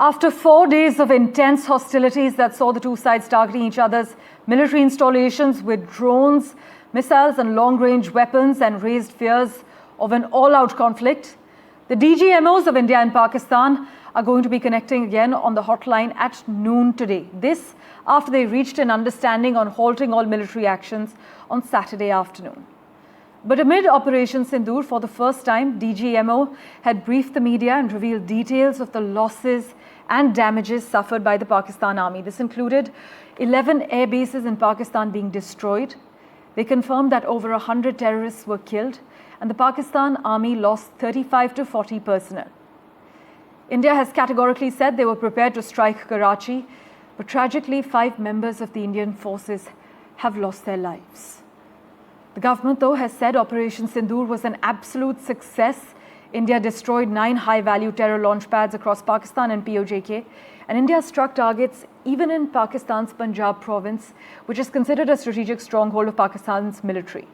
After 4 days of intense hostilities that saw the two sides targeting each other's military installations with drones, missiles and long-range weapons and raised fears of an all-out conflict, the DGMOs of India and Pakistan are going to be connecting again on the hotline at noon today. This after they reached an understanding on halting all military actions on Saturday afternoon. But amid Operation Sindoor, for the first time, DGMO had briefed the media and revealed details of the losses and damages suffered by the Pakistan Army. This included 11 air bases in Pakistan being destroyed. They confirmed that over 100 terrorists were killed and the Pakistan Army lost 35 to 40 personnel. India has categorically said they were prepared to strike Karachi, but tragically 5 members of the Indian forces have lost their lives. The government, though, has said Operation Sindoor was an absolute success. India destroyed 9 high-value terror launch pads across Pakistan and POJK, and India struck targets even in Pakistan's Punjab province, which is considered a strategic stronghold of Pakistan's military.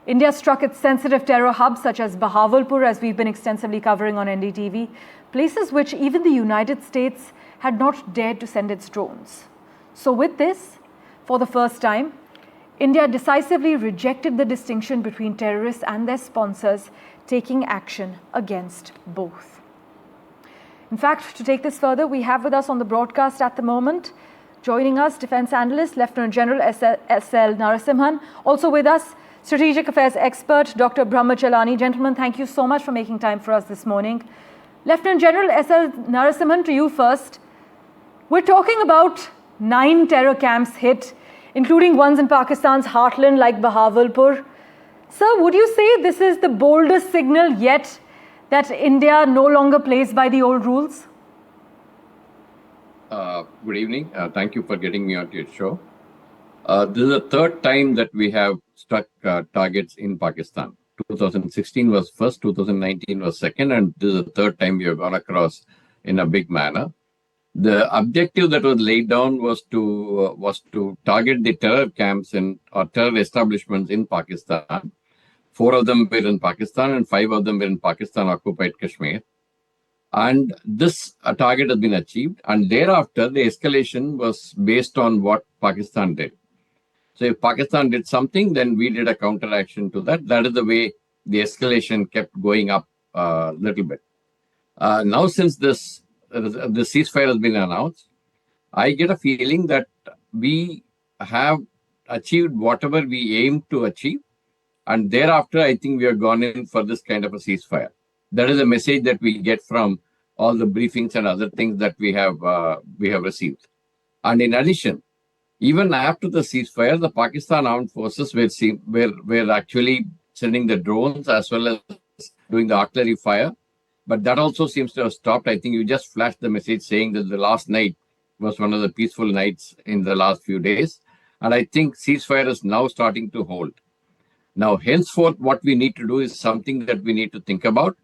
India struck its sensitive terror hubs such as Bahawalpur, as we've been extensively covering on NDTV, places which even the United States had not dared to send its drones. So with this, for the first time, India decisively rejected the distinction between terrorists and their sponsors, taking action against both. In fact, to take this further, we have with us on the broadcast at the moment, joining us, Defence Analyst, Lieutenant General S.L. Narasimhan. Also with us, Strategic Affairs Expert, Dr. Brahma Chelani. Gentlemen, thank you so much for making time for us this morning. Lieutenant General S.L. Narasimhan, to you first. We're talking about 9 terror camps hit, including ones in Pakistan's heartland like Bahawalpur. Sir, would you say this is the boldest signal yet that India no longer plays by the old rules? Good evening. Thank you for getting me on to your show. This is the 3rd time that we have struck targets in Pakistan. 2016 was first, 2019 was second, and this is the 3rd time we have gone across in a big manner. The objective that was laid down was to target the terror camps or terror establishments in Pakistan. 4 of them were in Pakistan and 5 of them were in Pakistan-occupied Kashmir. And this target has been achieved. And thereafter, the escalation was based on what Pakistan did. So if Pakistan did something, then we did a counteraction to that. That is the way the escalation kept going up a little bit. Now, since the ceasefire has been announced, I get a feeling that we have achieved whatever we aimed to achieve. And thereafter, I think we have gone in for this kind of a ceasefire. That is a message that we get from all the briefings and other things that we have received. And in addition, even after the ceasefire, the Pakistan armed forces were actually sending the drones as well as doing the artillery fire. But that also seems to have stopped. I think you just flashed the message saying that the last night was one of the peaceful nights in the last few days. And I think ceasefire is now starting to hold. Now, henceforth, what we need to do is something that we need to think about.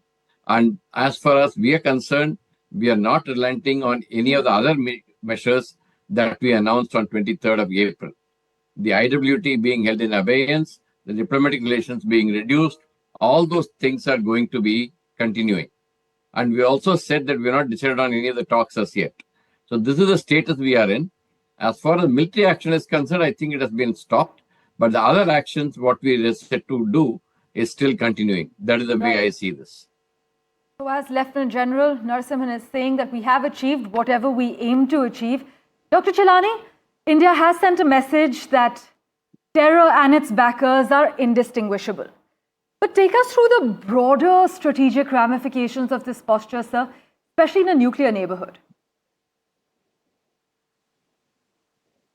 And as far as we are concerned, we are not relenting on any of the other measures that we announced on 23rd of April. The IWT being held in abeyance, the diplomatic relations being reduced, all those things are going to be continuing. And we also said that we're not decided on any of the talks as yet. So this is the status we are in. As far as military action is concerned, I think it has been stopped. But the other actions, what we are set to do, is still continuing. That is the way I see this. So as Lieutenant General Narasimhan is saying that we have achieved whatever we aim to achieve, Dr. Chelani, India has sent a message that terror and its backers are indistinguishable. But take us through the broader strategic ramifications of this posture, sir, especially in a nuclear neighborhood.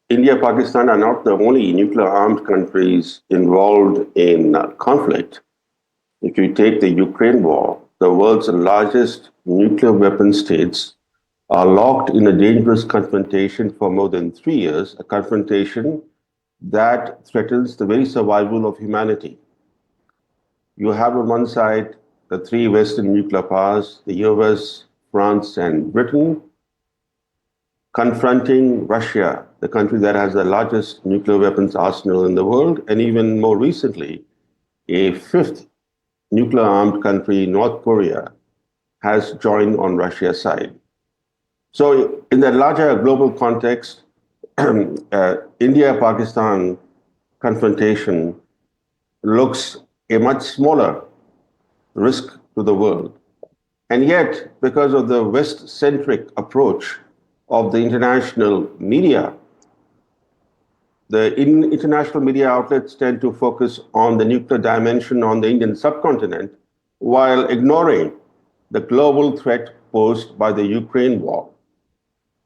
India and Pakistan are not the only nuclear-armed countries involved in conflict. If you take the Ukraine war, the world's largest nuclear weapon states are locked in a dangerous confrontation for more than 3 years, a confrontation that threatens the very survival of humanity. You have on one side the 3 Western nuclear powers, the US, France, and Britain, confronting Russia, the country that has the largest nuclear weapons arsenal in the world, and even more recently, a 5th nuclear-armed country, North Korea, has joined on Russia's side. So in the larger global context, India-Pakistan confrontation looks a much smaller risk to the world. And yet, because of the West-centric approach of the international media, the international media outlets tend to focus on the nuclear dimension on the Indian subcontinent while ignoring the global threat posed by the Ukraine war.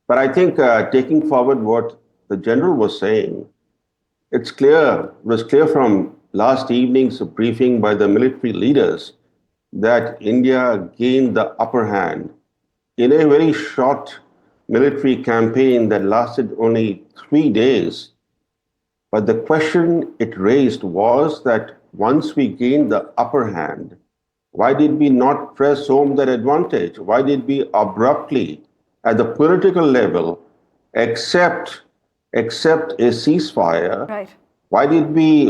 But I think taking forward what the general was saying, it was clear from last evening's briefing by the military leaders that India gained the upper hand in a very short military campaign that lasted only 3 days. But the question it raised was that once we gained the upper hand, why did we not press home that advantage? Why did we abruptly, at the political level, accept a ceasefire? Right. Why did we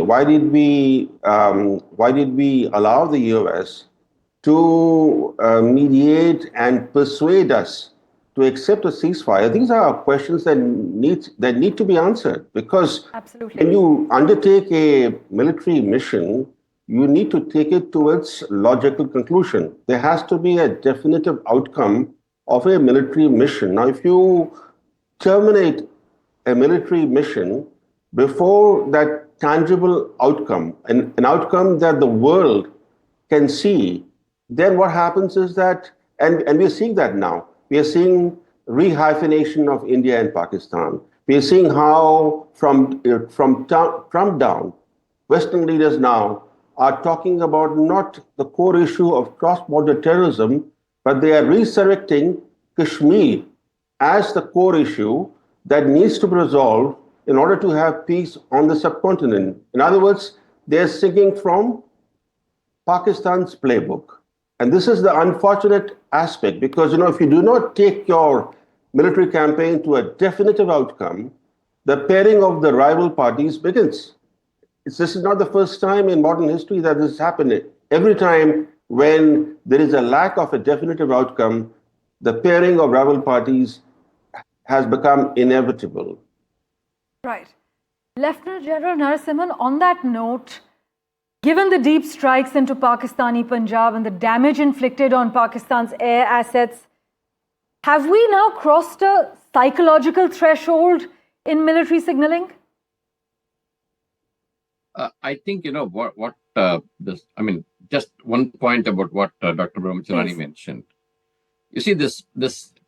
allow the US to mediate and persuade us to accept a ceasefire? These are questions that need to be answered, because Absolutely. when you undertake a military mission, you need to take it to its logical conclusion. There has to be a definitive outcome of a military mission. Now, if you terminate a military mission before that tangible outcome, an outcome that the world can see, then what happens is that, and we're seeing that now, we are seeing rehyphenation of India and Pakistan. We are seeing how from Trump down, Western leaders now are talking about not the core issue of cross-border terrorism, but they are resurrecting Kashmir as the core issue that needs to be resolved in order to have peace on the subcontinent. In other words, they're singing from Pakistan's playbook. And this is the unfortunate aspect, because if you do not take your military campaign to a definitive outcome, the pairing of the rival parties begins. This is not the first time in modern history that this has happened. Every time when there is a lack of a definitive outcome, the pairing of rival parties has become inevitable. Right. Lieutenant General Narasimhan, on that note, given the deep strikes into Pakistani Punjab and the damage inflicted on Pakistan's air assets, have we now crossed a psychological threshold in military signaling? I think, just one point about what Dr. Brahmacharani mentioned. You see, this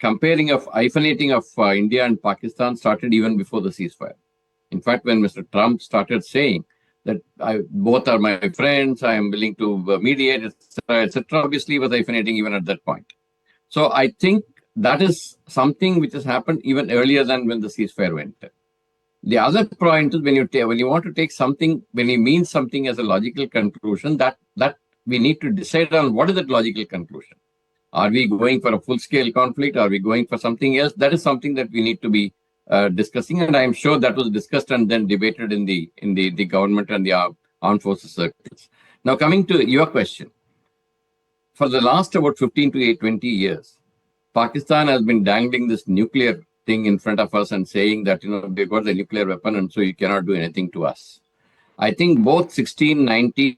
hyphenating of India and Pakistan started even before the ceasefire. In fact, when Mr. Trump started saying that both are my friends, I am willing to mediate, etc., obviously was hyphenating even at that point. So I think that is something which has happened even earlier than when the ceasefire went. The other point is when you want to take something, when you mean something as a logical conclusion, that we need to decide on what is that logical conclusion. Are we going for a full-scale conflict? Are we going for something else? That is something that we need to be discussing, and I am sure that was discussed and then debated in the government and the armed forces circles. Now, coming to your question, for the last about 15 to 20 years, Pakistan has been dangling this nuclear thing in front of us and saying that they got the nuclear weapon and so you cannot do anything to us. I think both 16, 19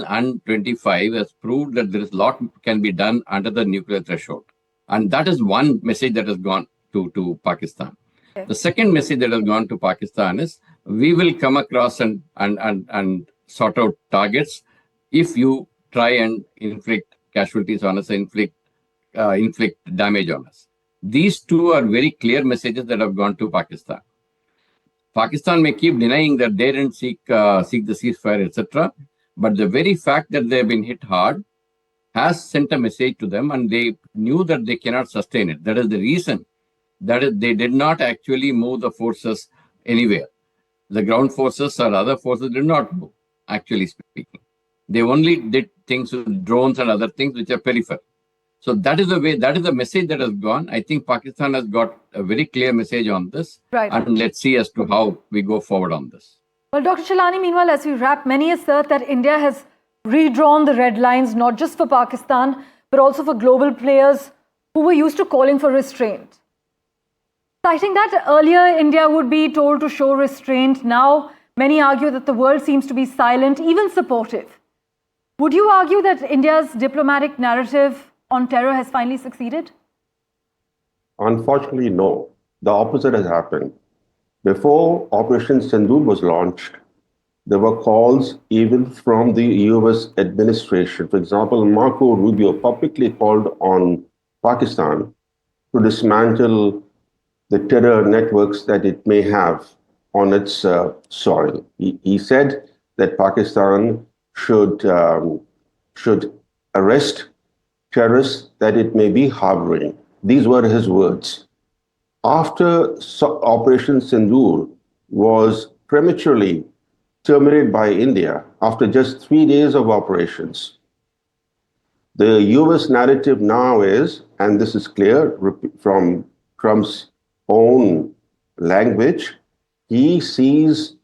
and 25 has proved that there is a lot can be done under the nuclear threshold. And that is one message that has gone to Pakistan. Okay. The second message that has gone to Pakistan is we will come across and sort out targets if you try and inflict casualties on us, inflict damage on us. These two are very clear messages that have gone to Pakistan. Pakistan may keep denying that they didn't seek the ceasefire, etc. But the very fact that they've been hit hard has sent a message to them, and they knew that they cannot sustain it. That is the reason that they did not actually move the forces anywhere. The ground forces or other forces did not move, actually speaking. They only did things with drones and other things which are peripheral. So that is the message that has gone. I think Pakistan has got a very clear message on this. Right. And let's see as to how we go forward on this. Well, Dr. Chilani, meanwhile, as we wrap, many assert that India has redrawn the red lines, not just for Pakistan, but also for global players who were used to calling for restraint. Citing that earlier India would be told to show restraint, now many argue that the world seems to be silent, even supportive. Would you argue that India's diplomatic narrative on terror has finally succeeded? Unfortunately, no. The opposite has happened. Before Operation Sindoor was launched, there were calls even from the US administration. For example, Marco Rubio publicly called on Pakistan to dismantle the terror networks that it may have on its soil. He said that Pakistan should arrest terrorists that it may be harboring. These were his words. After Operation Sindoor was prematurely terminated by India after just 3 days of operations, the US narrative now is, and this is clear from Trump's own language, he sees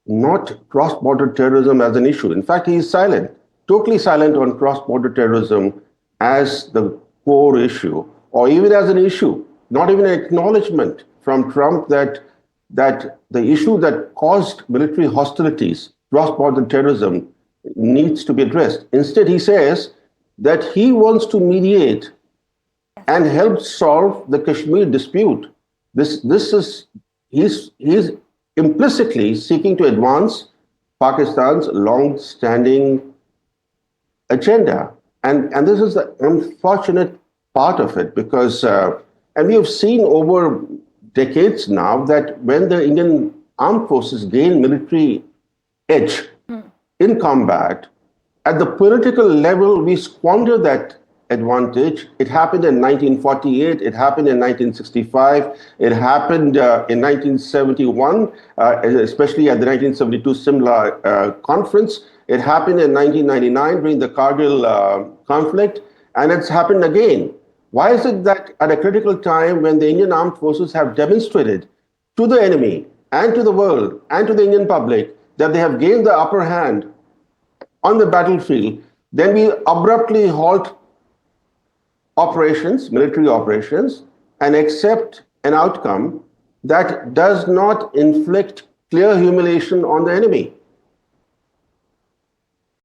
not cross-border terrorism as an issue. In fact, he is silent, totally silent on cross-border terrorism as the core issue, or even as an issue, not even an acknowledgement from Trump that the issue that caused military hostilities, cross-border terrorism, needs to be addressed. Instead, he says that he wants to mediate and help solve the Kashmir dispute. He's implicitly seeking to advance Pakistan's long-standing agenda. And this is the unfortunate part of it, because, and we have seen over decades now that when the Indian armed forces gain military edge in combat, at the political level, we squander that advantage. It happened in 1948, it happened in 1965, it happened in 1971, especially at the 1972 Simla conference. It happened in 1999 during the Kargil conflict, and it's happened again. Why is it that at a critical time when the Indian armed forces have demonstrated to the enemy and to the world and to the Indian public that they have gained the upper hand on the battlefield, then we abruptly halt operations, military operations, and accept an outcome that does not inflict clear humiliation on the enemy?